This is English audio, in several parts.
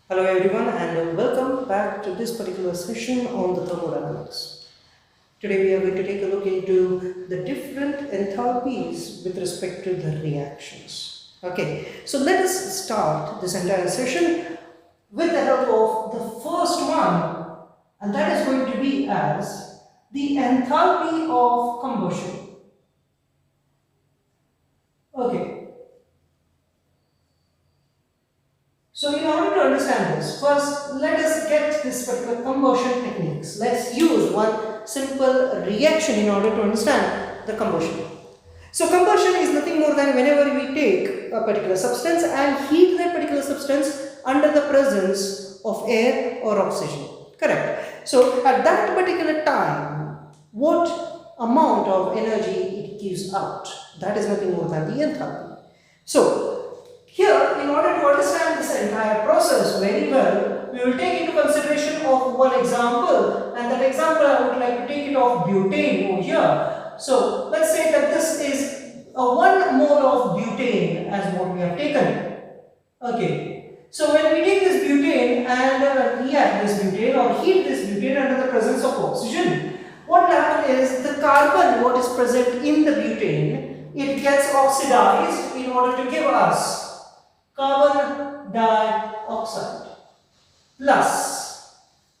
Hello everyone and welcome back to this particular session on the thermodynamics. Today we are going to take a look into the different enthalpies with respect to the reactions. Okay, so let us start this entire session with the help of the first one, and that is going to be as the enthalpy of combustion. Okay. So in order to understand this, first let us get this particular combustion techniques. Let's use one simple reaction in order to understand the combustion. So combustion is nothing more than whenever we take a particular substance and heat that particular substance under the presence of air or oxygen. Correct. So at that particular time, what amount of energy it gives out? That is nothing more than the enthalpy. So here, in order to understand this entire process very well, we will take into consideration of one example, and that example I would like to take it of butane over here. So let's say that this is a 1 mole of butane as what we have taken. Okay. So when we take this butane and react this butane or heat this butane under the presence of oxygen, what will happen is the carbon what is present in the butane, it gets oxidized in order to give us carbon dioxide plus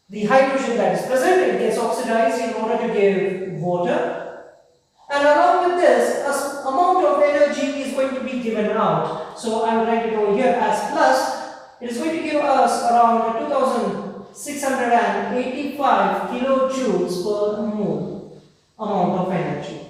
the hydrogen that is present, it gets oxidized in order to give water, and along with this a amount of energy is going to be given out. So I will write it over here as plus. It is going to give us around 2685 kilojoules per mole amount of energy.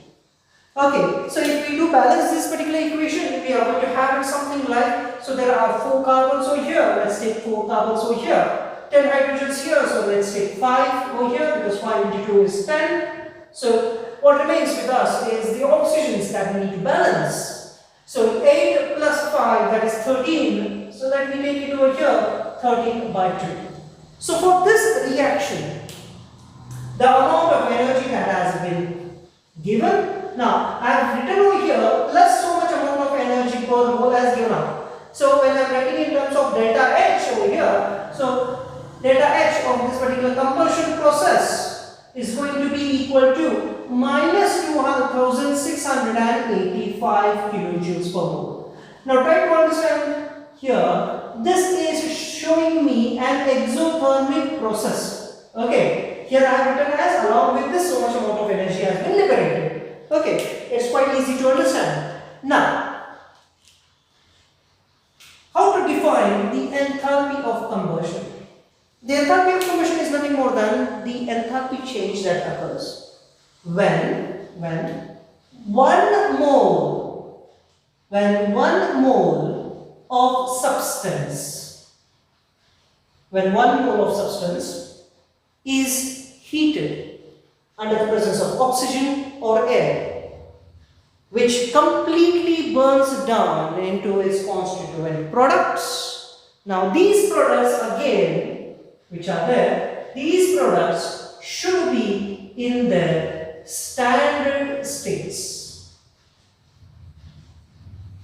Okay, so if we do balance this particular equation, we are going to have something like, so there are 4 carbons over here, let's take 4 carbons over here, 10 hydrogens here, so let's take 5 over here because 5 into 2 is 10. So what remains with us is the oxygens that we need to balance. So 8 plus 5, that is 13, so let me take it over here, 13 by 2. So for this reaction, the amount of energy that has been given, now I have written over here plus so much amount of energy per mole as given out. So when I am writing in terms of delta H over here, so delta H of this particular combustion process is going to be equal to minus 2685 kilojoules per mole. Now try to understand here, this is showing me an exothermic process. Okay, here I have written as along with this so much amount of energy has been liberated. Okay, it's quite easy to understand. Now, how to define the enthalpy of combustion? The enthalpy of combustion is nothing more than the enthalpy change that occurs when 1 mole of substance, is heated under the presence of oxygen or air, which completely burns down into its constituent products. Now these products again, which are there, these products should be in their standard states.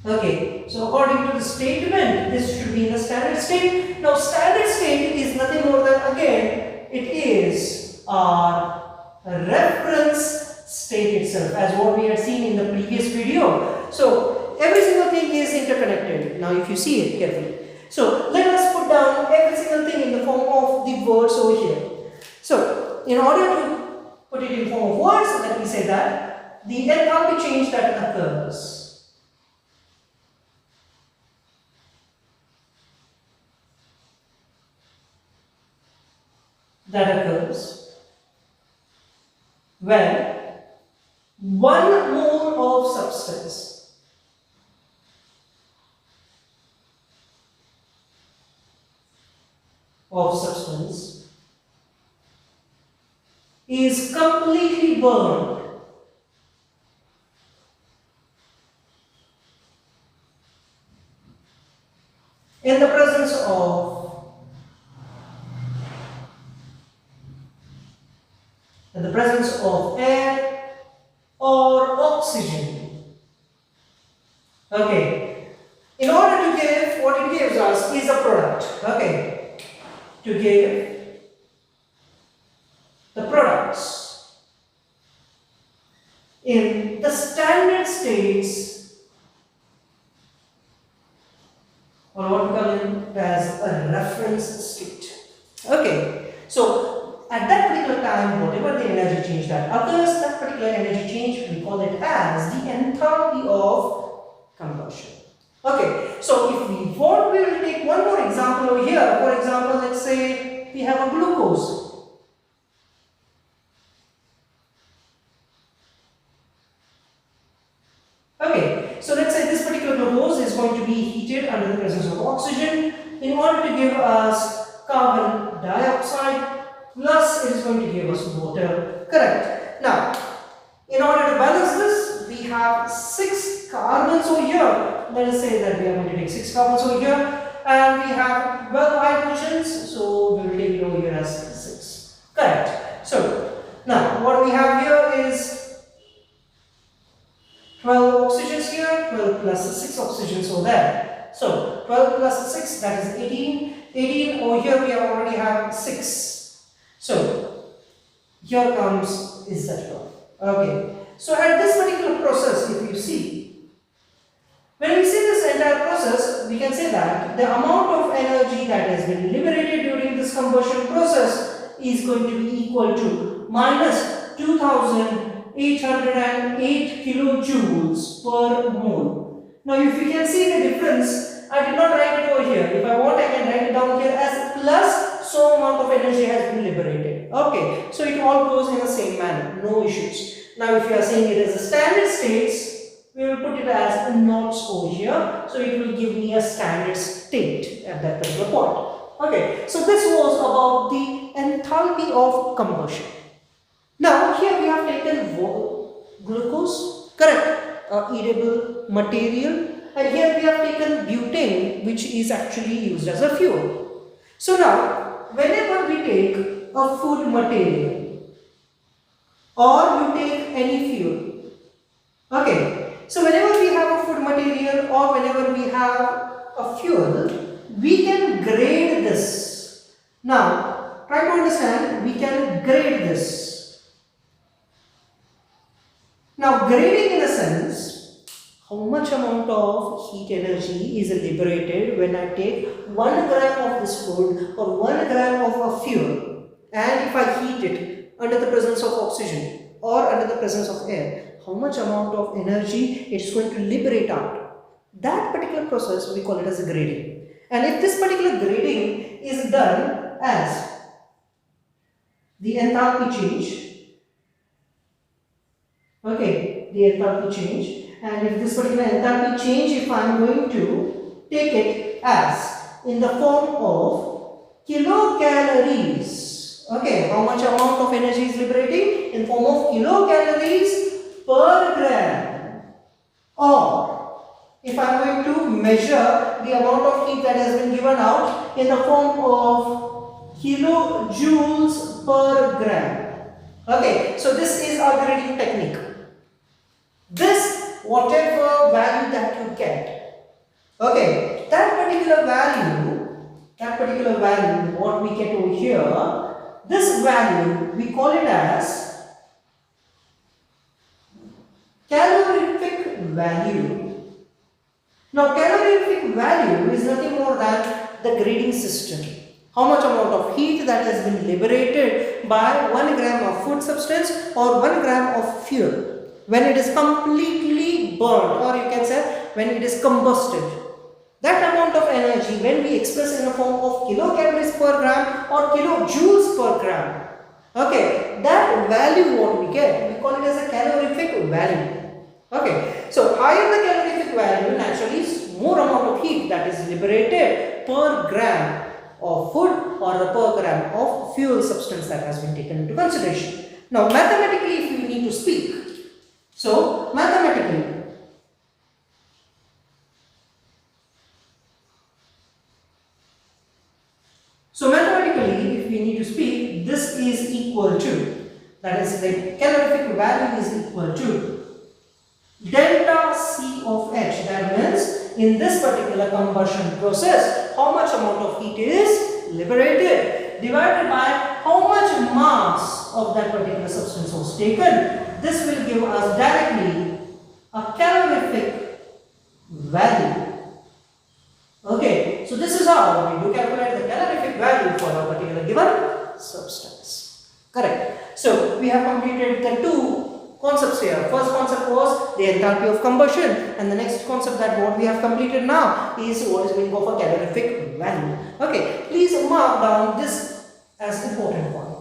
Okay, so according to the statement, this should be in the standard state. Now standard state is nothing more than, again, it is our reference state itself, as what we had seen in the previous video. So every single thing is interconnected. Now if you see it carefully. So let us put down every single thing in the form of the words over here. So in order to put it in form of words, let me say that the enthalpy change that occurs when 1 mole of substance is completely burned in the presence of air or oxygen. Okay, in order to give, what it gives us is a product. Okay, to give the products in the standard states, or what we call it as a reference state. Okay, so at that particular time, whatever the energy change that occurs, that particular energy change, we call it as the enthalpy of combustion. Okay, so if we want, we will take one more example over here. For example, let's say we have a glucose. Okay, so let's say this particular glucose is going to be heated under the presence of oxygen in order to give us carbon dioxide, plus it is going to give us water. Correct. Now, in order to balance this, we have 6 carbons over here. Let us say that we are going to take 6 carbons over here, and we have 12 hydrogens, so we will take it over here as 6. Correct. So, now what we have here is 12 oxygens here, 12 plus 6 oxygens over there. So 12 plus 6, that is 18. 18 over here we already have 6. So here comes is that 12. Okay. So at this particular process, if you see, when we see this entire process, we can say that the amount of energy that has been liberated during this combustion process is going to be equal to minus 2808 kilojoules per mole. Now if you can see the difference, I did not write it over here. If I want, I can write it down here as plus so amount of energy has been liberated. Okay, so it all goes in the same manner, no issues. Now if you are saying it as a standard states, we will put it as knots over here, so it will give me a standard state at that particular point. Okay, so this was about the enthalpy of combustion. Now here we have taken glucose, correct, edible material, and here we have taken butane, which is actually used as a fuel. So now whenever we take a food material or you take any fuel, okay, so whenever we have a food material or whenever we have a fuel, we can grade this. Now try to understand, we can grade this. Now grading in a sense, how much amount of heat energy is liberated when I take 1 gram of this food or 1 gram of a fuel, and if I heat it under the presence of oxygen or under the presence of air, how much amount of energy it's going to liberate out. That particular process we call it as a grading. And if this particular grading is done as the enthalpy change, okay, the enthalpy change, and if this particular enthalpy change, if I am going to take it as in the form of kilocalories, okay, how much amount of energy is liberating in form of kilocalories per gram, or if I am going to measure the amount of heat that has been given out in the form of kilojoules per gram. Okay, so this is our grading technique. This, whatever value that you get, okay, that particular value, what we get over here, this value we call it as calorific value. Now calorific value is nothing more than the grading system. How much amount of heat that has been liberated by 1 gram of food substance or 1 gram of fuel when it is completely burned, or you can say when it is combusted. That amount of energy, when we express in the form of kilocalories per gram or kilojoules per gram, okay, that value what we get, we call it as a calorific value. Okay, so higher the calorific value, naturally more amount of heat that is liberated per gram of food or the per gram of fuel substance that has been taken into consideration. Now mathematically, if we need to speak, so mathematically, if we need to speak, this is equal to, that is the calorific value is equal to delta C of H. That means in this particular combustion process, how much amount of heat is liberated divided by how much mass of that particular substance was taken. This will give us directly a calorific value. Okay, so this is how we do calculate the calorific value for a particular given substance. Correct. So we have completed the two concepts here. First concept was the enthalpy of combustion, and the next concept that what we have completed now is what is meaning of a calorific value. Okay, please mark down this as important one.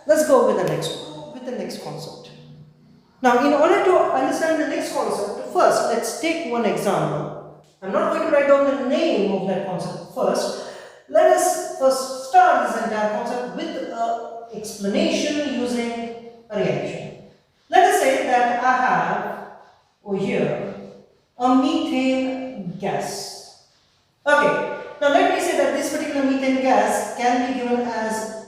Let's go with the next one, with the next concept. Now, in order to understand the next concept, first let's take one example. I'm not going to write down the name of that concept first. Let us first start this entire concept with an explanation using a reaction. Let us say that I have over here a methane gas. Okay, now let me say that this particular methane gas can be given as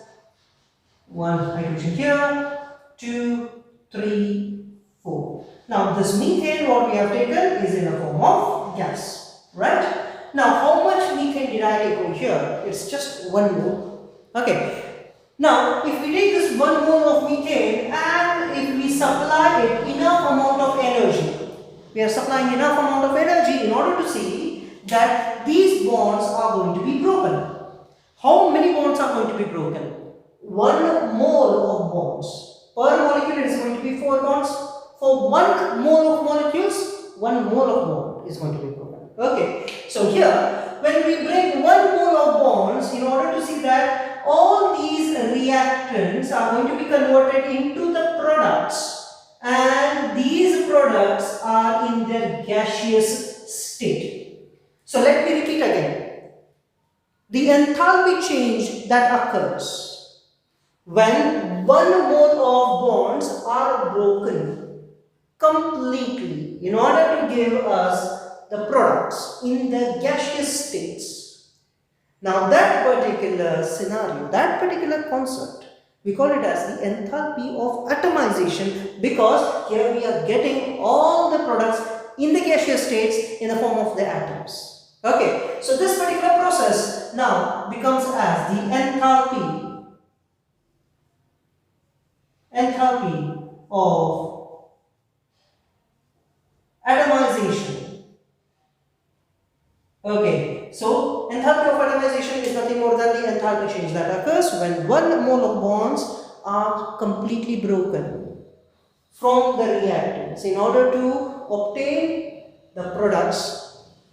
one hydrogen here, 2, 3, 4. Now this methane what we have taken is in a form of gas, right? Now how much methane did I take over here? It's just 1 mole. Okay. Now if we take this 1 mole of methane and if we supply it enough amount of energy, we are supplying enough amount of energy in order to see that these bonds are going to be broken. How many bonds are going to be broken? 1 mole of bonds. Per molecule it is going to be 4 bonds. For 1 mole of molecules, 1 mole of bond is going to be broken. Okay. So here, when we break 1 mole of bonds, in order to see that all these reactants are going to be converted into the products, and these products are in their gaseous state. So let me repeat again. The enthalpy change that occurs when 1 mole of bonds are broken completely in order to give us the products in the gaseous states. Now that particular scenario, that particular concept, we call it as the enthalpy of atomization, because here we are getting all the products in the gaseous states in the form of the atoms. Okay, so this particular process now becomes as the enthalpy of atomization. Okay, so enthalpy of atomization is nothing more than the enthalpy change that occurs when 1 mole of bonds are completely broken from the reactants in order to obtain the products,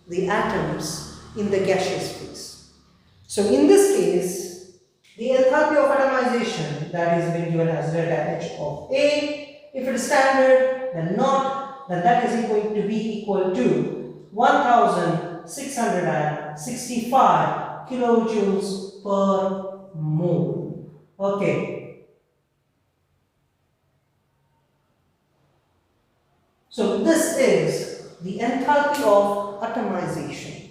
the atoms in the gaseous phase. So in this case, the enthalpy of atomization that is being given as delta H of A, if it is standard, then not, then that is going to be equal to 1665 kilojoules per mole. Okay. So this is the enthalpy of atomization.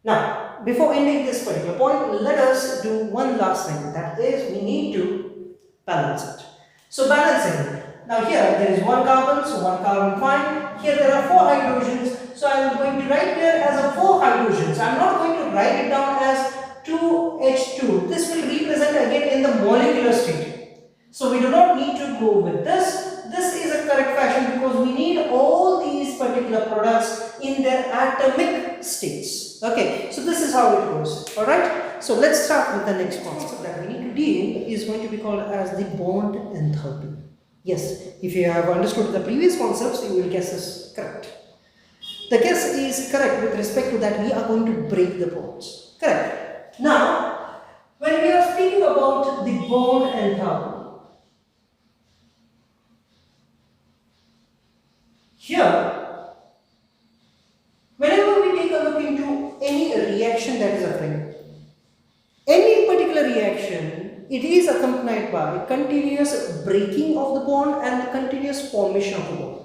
Now, before ending this particular point, let us do one last thing, that is we need to balance it. So balancing. Now here there is 1 carbon, so 1 carbon fine. Here there are 4 hydrogens, so I am going to write here as a 4 hydrogens. I am not going to write it down as 2H2. This will represent again in the molecular state. So we do not need to go with this. This is a correct fashion because we need all these particular products in their atomic states. Okay, so this is how it goes. Alright, so let's start with the next concept that we need to deal is going to be called as the bond enthalpy. Yes, if you have understood the previous concepts, you will guess this correct. The guess is correct with respect to that we are going to break the bonds. Correct. Now, when we are speaking about the bond enthalpy, here, whenever we take a look into any reaction that is occurring, any particular reaction, it is accompanied by continuous breaking of the bond and the continuous formation of the bond.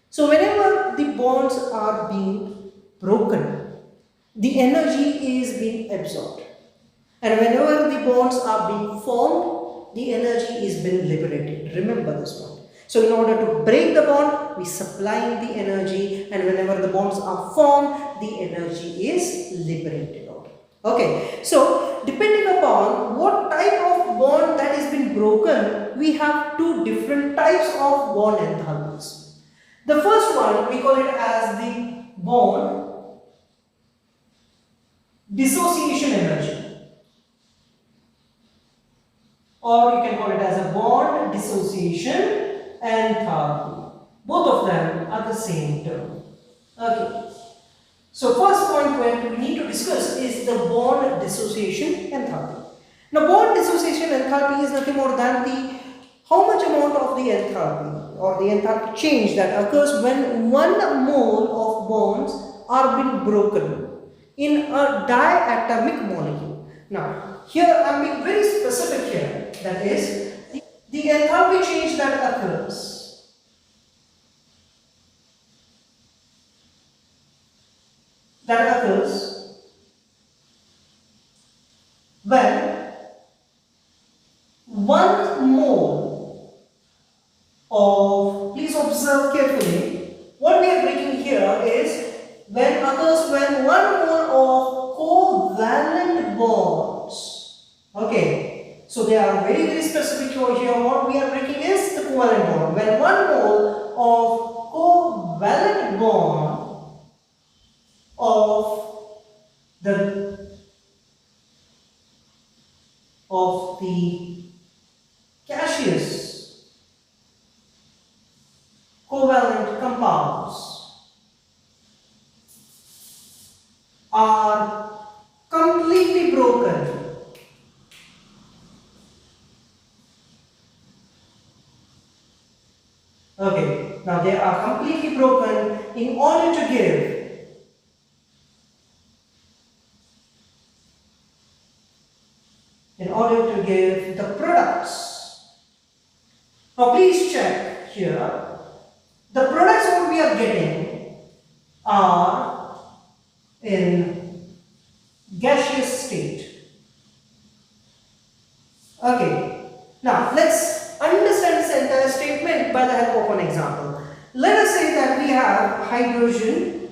So whenever the bonds are being broken, the energy is being absorbed. And whenever the bonds are being formed, the energy is being liberated. Remember this point. So in order to break the bond, we supply the energy, and whenever the bonds are formed, the energy is liberated. Okay, so depending upon what type of bond that has been broken, we have two different types of bond enthalpies. The first one, we call it as the bond dissociation energy, or you can call it as a bond dissociation enthalpy. Both of them are the same term. Okay. So first point where we need to discuss is the bond dissociation enthalpy. Now bond dissociation enthalpy is nothing more than the how much amount of the enthalpy or the enthalpy change that occurs when 1 mole of bonds are being broken in a diatomic molecule. Now here I am being very specific here, that is the enthalpy change that occurs when 1 mole of, please observe carefully, what we are breaking here is when 1 mole of covalent bonds. Okay, so they are very specific over here. What we are breaking is the covalent bond. When 1 mole of covalent bond of the gaseous covalent compounds are completely broken Okay, now they are completely broken in order to give the products. Now please check here. The products what we are getting are in gaseous state. Okay, now let's understand this entire statement by the help of an example. Let us say that we have hydrogen,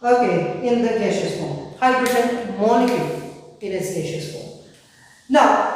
okay, in the gaseous form, hydrogen molecule in its gaseous form. Now,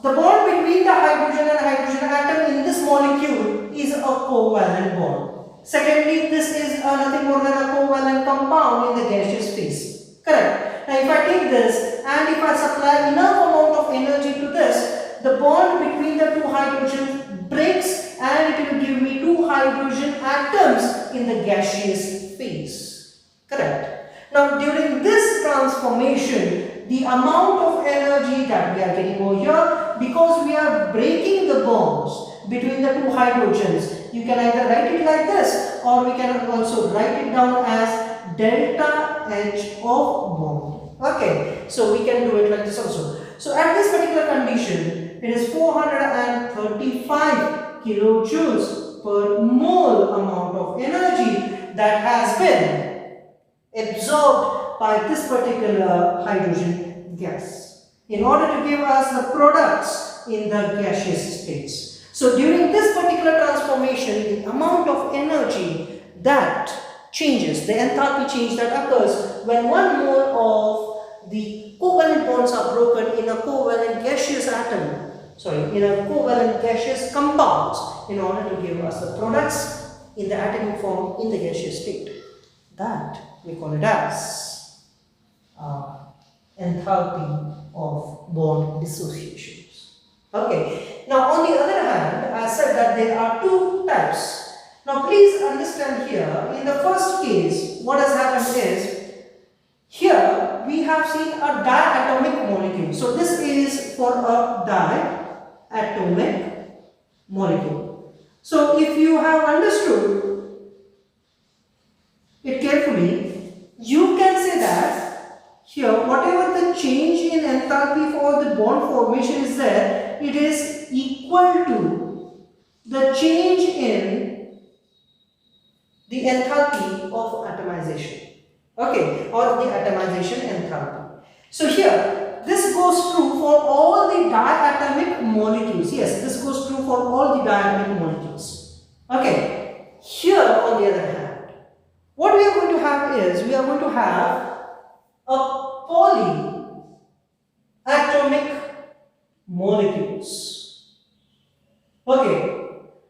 the bond between the hydrogen and hydrogen atom in this molecule is a covalent bond. Secondly, this is nothing more than a covalent compound in the gaseous phase. Correct. Now, if I take this and if I supply enough amount of energy to this, the bond between the two hydrogens breaks and it will give me 2 hydrogen atoms in the gaseous phase. Correct. Now, during this transformation, the amount of energy that we are getting over here, because we are breaking the bonds between the 2 hydrogens, you can either write it like this or we can also write it down as delta H of bond. Okay, so we can do it like this also. So at this particular condition, it is 435 kilojoules per mole amount of energy that has been absorbed by this particular hydrogen gas in order to give us the products in the gaseous states. So during this particular transformation, the amount of energy that changes, the enthalpy change that occurs when 1 mole of the covalent bonds are broken in a covalent gaseous atom, in a covalent gaseous compounds in order to give us the products in the atomic form in the gaseous state. That we call it as enthalpy of bond dissociations. Okay. Now on the other hand, I said that there are 2 types. Now please understand here, in the first case, what has happened is, here we have seen a diatomic molecule. So this is for a diatomic molecule. So if you have understood it carefully, you can say that here whatever the change in enthalpy for the bond formation is there, it is equal to the change in the enthalpy of atomization, okay, or the atomization enthalpy. So here this goes true for all the diatomic molecules. Yes, this goes true for all the diatomic molecules. Okay, here on the other hand, what we are going to have is, we are going to have a atomic molecules. Okay,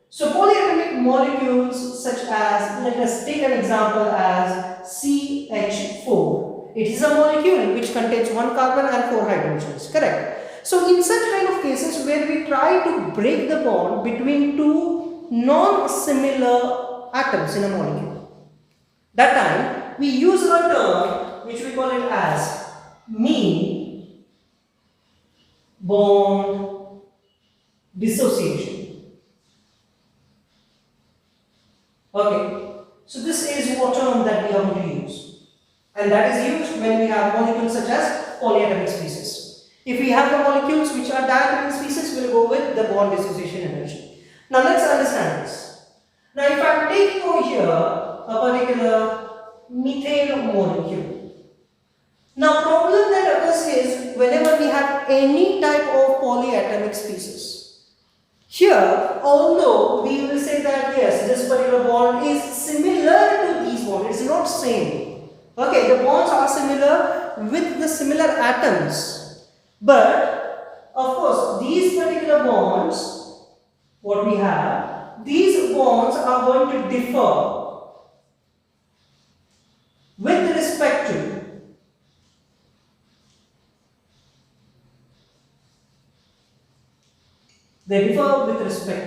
so polyatomic molecules such as, let us take an example as CH4. It is a molecule which contains one carbon and four hydrogens, correct? So in such kind of cases where we try to break the bond between two non-similar atoms in a molecule, that time we use a term which we call it as mean bond dissociation. Okay, so this is what term that we are going to use, and that is used when we have molecules such as polyatomic species. If we have the molecules which are diatomic species, we will go with the bond dissociation energy. Now let's understand this. Now if I am taking over here a particular methane molecule. Now problem that occurs is whenever we have any type of polyatomic species. Here, although we will say that yes, this particular bond is similar to these bonds, it is not same. Okay, the bonds are similar with the similar atoms. But of course, these particular bonds, what we have, these bonds are going to differ with respect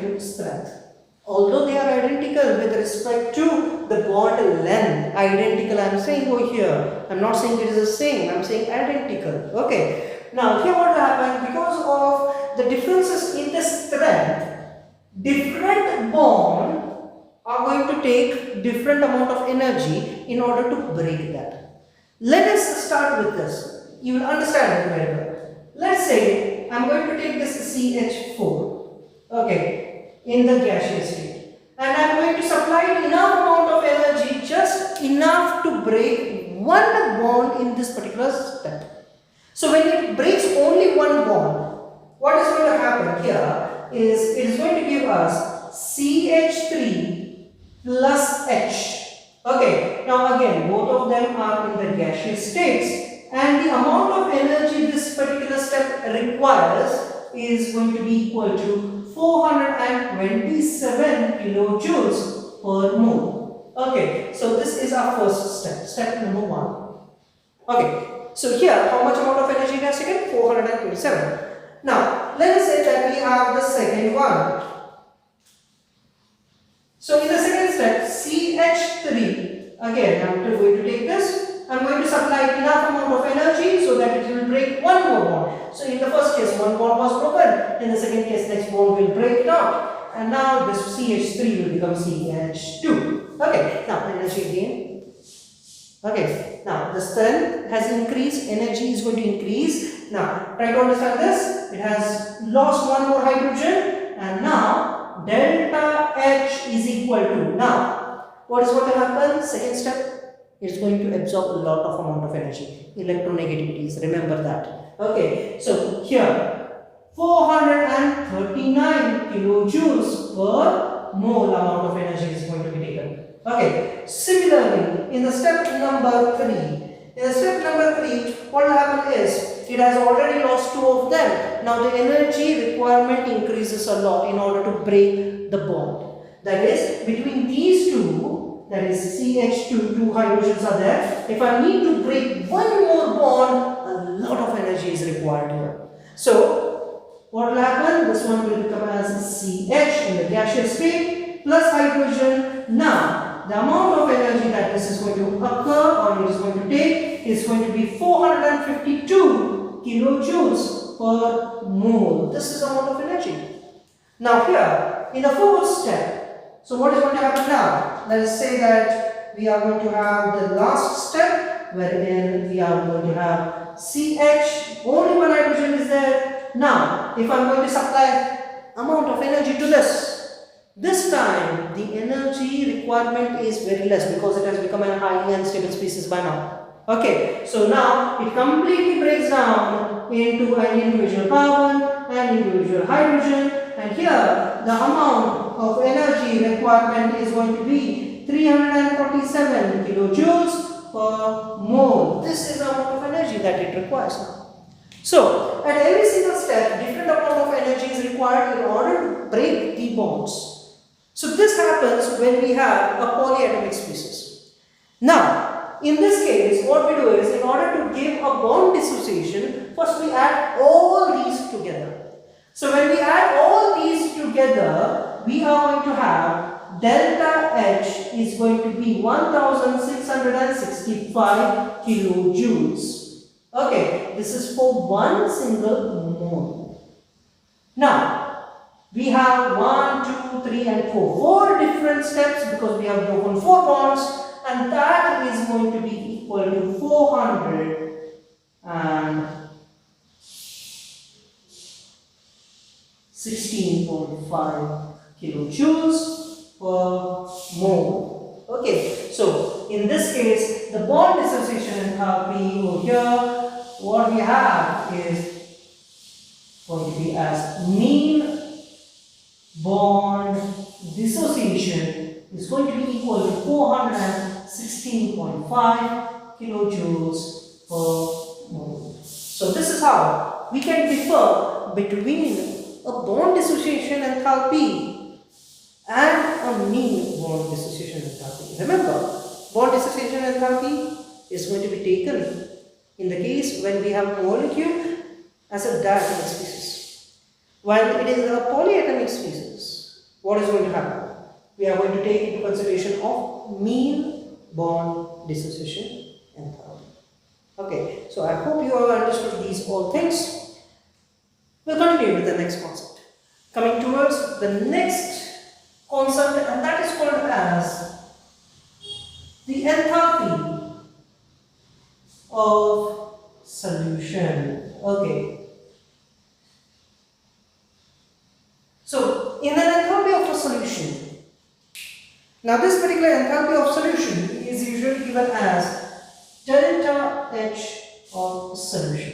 to strength. Although they are identical with respect to the bond length, identical I am saying over here. I am not saying it is the same, I am saying identical. Okay. Now here what will happen, because of the differences in the strength, different bond are going to take different amount of energy in order to break that. Let us start with this. You will understand it very well. Let's say I am going to take this CH4, okay, in the gaseous state, and I am going to supply it enough amount of energy, just enough to break one bond in this particular step. So when it breaks only one bond, what is going to happen here is it is going to give us CH3 plus H. Okay, now again both of them are in the gaseous states, and the amount of energy this particular step requires is going to be equal to 427 kilojoules per mole. Okay, so this is our first step, step number 1. Okay, so here how much amount of energy it has taken? 427. Now let us say that we have the second one. So in the second step, CH3, again I am going to take this. I am going to supply enough amount of energy so that it will break one more bond. So in the first case one bond was broken, in the second case next bond will break it out, and now this CH3 will become CH2. Okay, now energy again. Okay, now the strength has increased, energy is going to increase. Now try to understand this. It has lost one more hydrogen, and now delta H is equal to, now what is going to happen? Second step, it's going to absorb a lot of amount of energy, electronegativities, remember that. Okay, so here 439 kilojoules per mole amount of energy is going to be taken. Okay, similarly in the step number 3, what will happen is it has already lost two of them. Now the energy requirement increases a lot in order to break the bond. That is, between these two, that is CH2, two hydrogens are there. If I need to break one more bond, a lot of energy is required here. So what will happen? This one will become as CH in the gaseous state plus hydrogen. Now the amount of energy that this is going to occur or it is going to take is going to be 452 kilojoules per mole. This is the amount of energy. Now here in the fourth step, so what is going to happen now? Let us say that we are going to have the last step wherein we are going to have CH, only one hydrogen is there. Now if I am going to supply amount of energy to this time the energy requirement is very less because it has become a highly unstable species by now. Okay, so now it completely breaks down into an individual carbon and individual hydrogen, and here the amount of energy requirement is going to be 347 kilojoules per mole. This is the amount of energy that it requires now. So, at every single step, different amount of energy is required in order to break the bonds. So, this happens when we have a polyatomic species. Now, in this case, what we do is, in order to give a bond dissociation, first we add all these together. So, when we add all these together, we are going to have delta H is going to be 1665 kilojoules. Okay, this is for one single mole. Now, we have 1, 2, 3 and 4. 4 different steps because we have broken 4 bonds, and that is going to be equal to 416.5 kilojoules per mole. Okay, so in this case, the bond dissociation enthalpy over here, what we have is going to be as mean bond dissociation is going to be equal to 416.5 kilojoules per mole. So this is how we can differ between a bond dissociation enthalpy and a mean bond dissociation enthalpy. Remember, bond dissociation enthalpy is going to be taken in the case when we have a molecule as a diatomic species. While it is a polyatomic species, what is going to happen? We are going to take into consideration of mean bond dissociation enthalpy. Okay, so I hope you have understood these all things. We'll continue with the next concept. Coming towards the next concept, and that is called as the enthalpy of solution. Okay. So, in an enthalpy of a solution, now this particular enthalpy of solution is usually given as delta H of solution.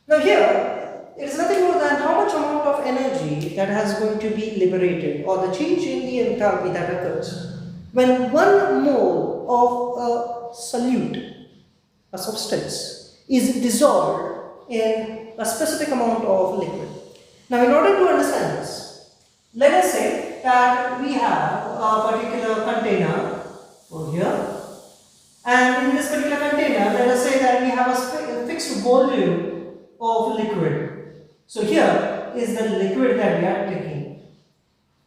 Now here, it is nothing more than how much amount of energy that has going to be liberated, or the change in the enthalpy that occurs when 1 mole of a solute, a substance, is dissolved in a specific amount of liquid. Now, in order to understand this, let us say that we have a particular container over here, and in this particular container, let us say that we have a fixed volume of liquid. So here is the liquid that we are taking.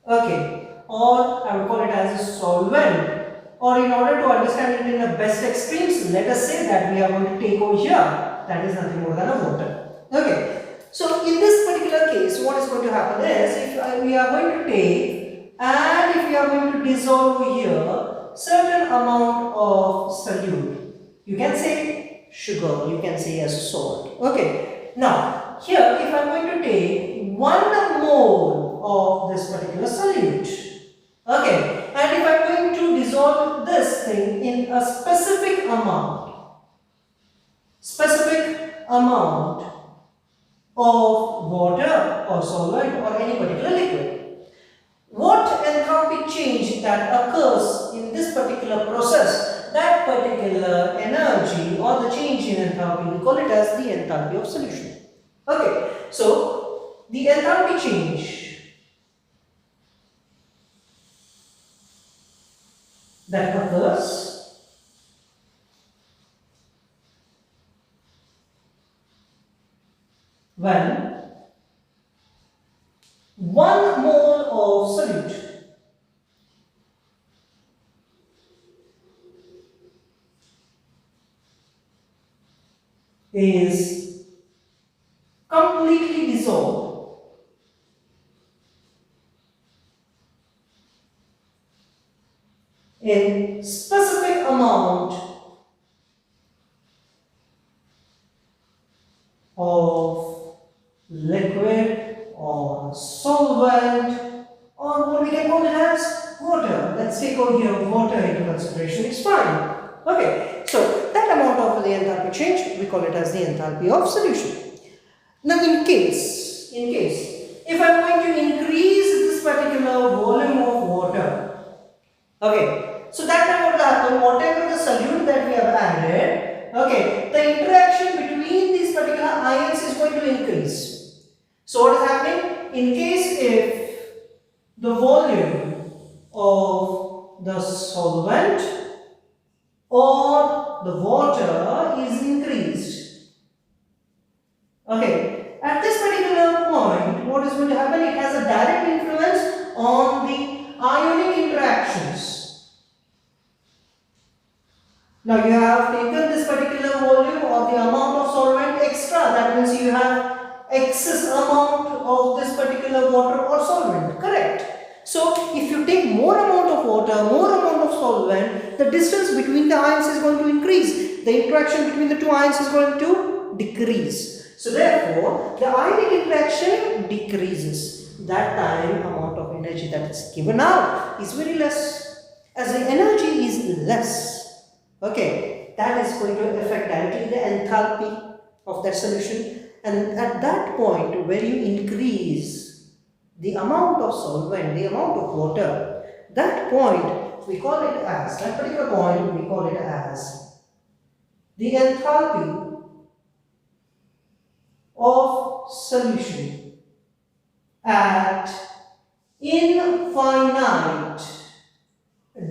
Okay, or I would call it as a solvent. Or in order to understand it in the best extremes, let us say that we are going to take over here. That is nothing more than a water. Okay, so in this particular case, what is going to happen is, if we are going to take and if we are going to dissolve here certain amount of solute, you can say sugar, you can say as salt. Okay, now here if I am going to take 1 mole of this particular solute, okay, and if I am going to dissolve this thing in a specific amount of water or solvent or any particular liquid, what enthalpy change that occurs in this particular process, that particular energy or the change in enthalpy, we call it as the enthalpy of solution. Okay, so the enthalpy change that occurs when 1 mole of solute is completely dissolved in specific amount of liquid or solvent, or what we can call it as water. Let's take over here water into consideration, it's fine. Okay, so that amount of the enthalpy change, we call it as the enthalpy of solution. Now in case, if I am going to increase this particular volume of water, okay, so that time what will happen, whatever the solute that we have added, okay, the interaction between these in case if the volume of the solvent or the water is increased. Okay, at this particular point, what is going to happen? It has a direct influence on the ionic interactions. Now you have taken this particular volume or the amount of solvent extra, that means you have excess amount of this particular water or solvent, correct? So if you take more amount of water, more amount of solvent, the distance between the ions is going to increase. The interaction between the two ions is going to decrease. So therefore, the ionic interaction decreases. That time amount of energy that is given out is very less. As the energy is less, okay, that is going to affect directly the enthalpy of that solution. And at that point where you increase the amount of solvent, the amount of water, that point we call it as, that particular point we call it as the enthalpy of solution at infinite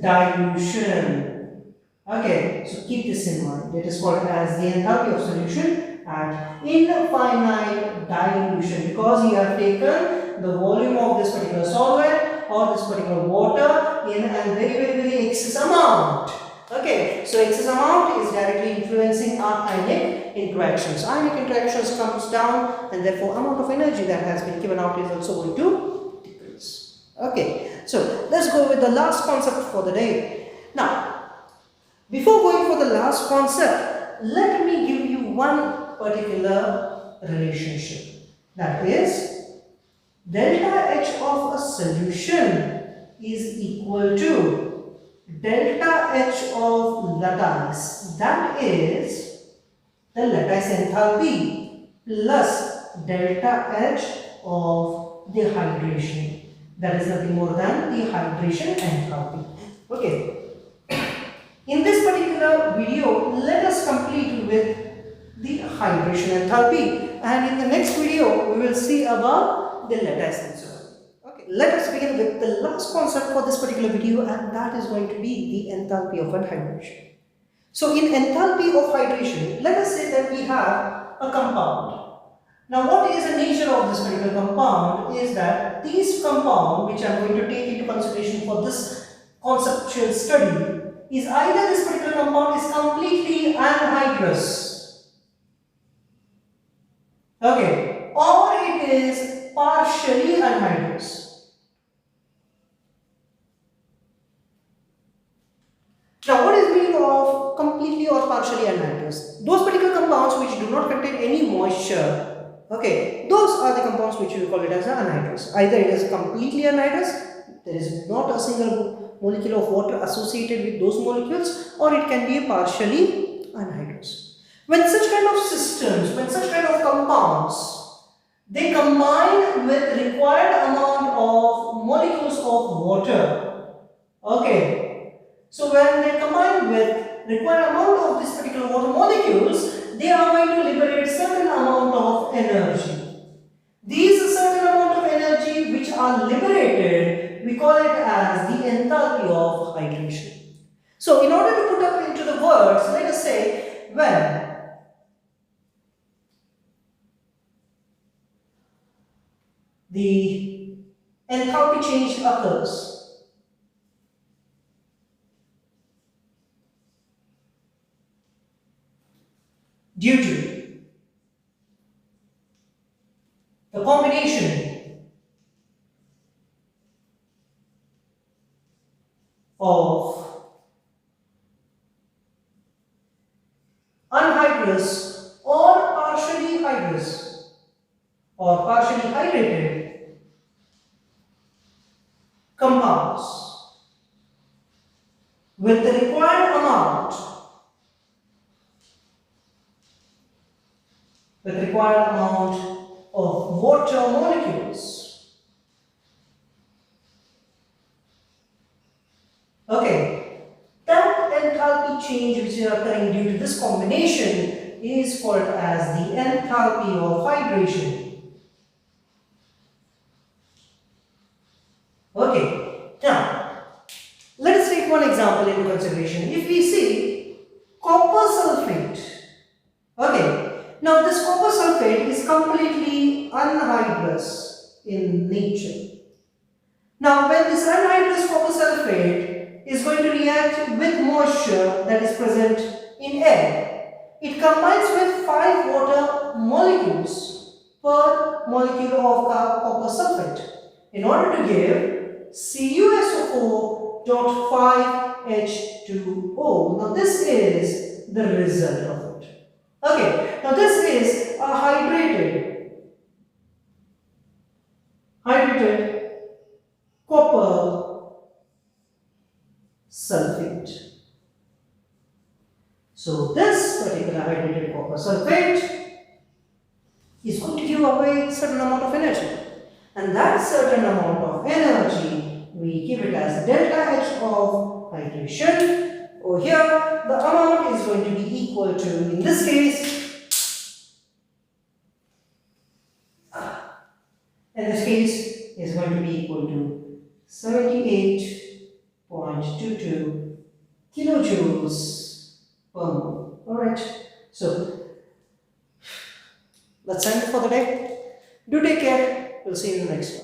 dilution. Okay, so keep this in mind. It is called as the enthalpy of solution at infinite dilution, because you have taken the volume of this particular solvent or this particular water in a very excess amount. Okay, so excess amount is directly influencing our ionic interactions. Ionic interactions comes down, and therefore amount of energy that has been given out is also going to decrease. Okay, so let's go with the last concept for the day. Now, before going for the last concept, let me give you one particular relationship, that is delta H of a solution is equal to delta H of lattice, that is the lattice enthalpy, plus delta H of the hydration, that is nothing more than the hydration enthalpy. Okay, in this particular video, let us complete with the hydration enthalpy, and in the next video we will see about the lattice and so on. Okay, let us begin with the last concept for this particular video, and that is going to be the enthalpy of hydration. So in enthalpy of hydration, let us say that we have a compound. Now what is the nature of this particular compound is that this compound, which I am going to take into consideration for this conceptual study, is either this particular compound is completely anhydrous, okay, or it is partially anhydrous. Now what is meaning of completely or partially anhydrous? Those particular compounds which do not contain any moisture, okay, those are the compounds which we call it as anhydrous. Either it is completely anhydrous, there is not a single molecule of water associated with those molecules, or it can be partially anhydrous. When such kind of systems, when such kind of compounds, they combine with required amount of molecules of water, okay, so when they combine with required amount of this particular water molecules, they are going to liberate certain amount of energy. These certain amount of energy which are liberated, we call it as the enthalpy of hydration. So in order to put up into the words, let us say when the enthalpy change occurs, due to the combination of anhydrous or partially hydrous or partially hydrated compounds with the required amount of water molecules, okay, that enthalpy change which is occurring due to this combination is called as the enthalpy of hydration. into consideration. If we see copper sulfate, okay, now this copper sulfate is completely anhydrous in nature. Now when this anhydrous copper sulfate is going to react with moisture that is present in air, it combines with 5 water molecules per molecule of copper sulfate in order to give CuSO4.5H2O. Now this is the result of it. Okay, now this is a hydrated copper sulfate. So this particular hydrated copper sulfate is going to give away certain amount of energy, and that certain amount of energy we give it as delta H of hydration. Over here the amount is going to be equal to, in this case, is going to be equal to 78.22 kilojoules per mole. Alright, so that's end for the day. Do take care. We'll see you in the next one.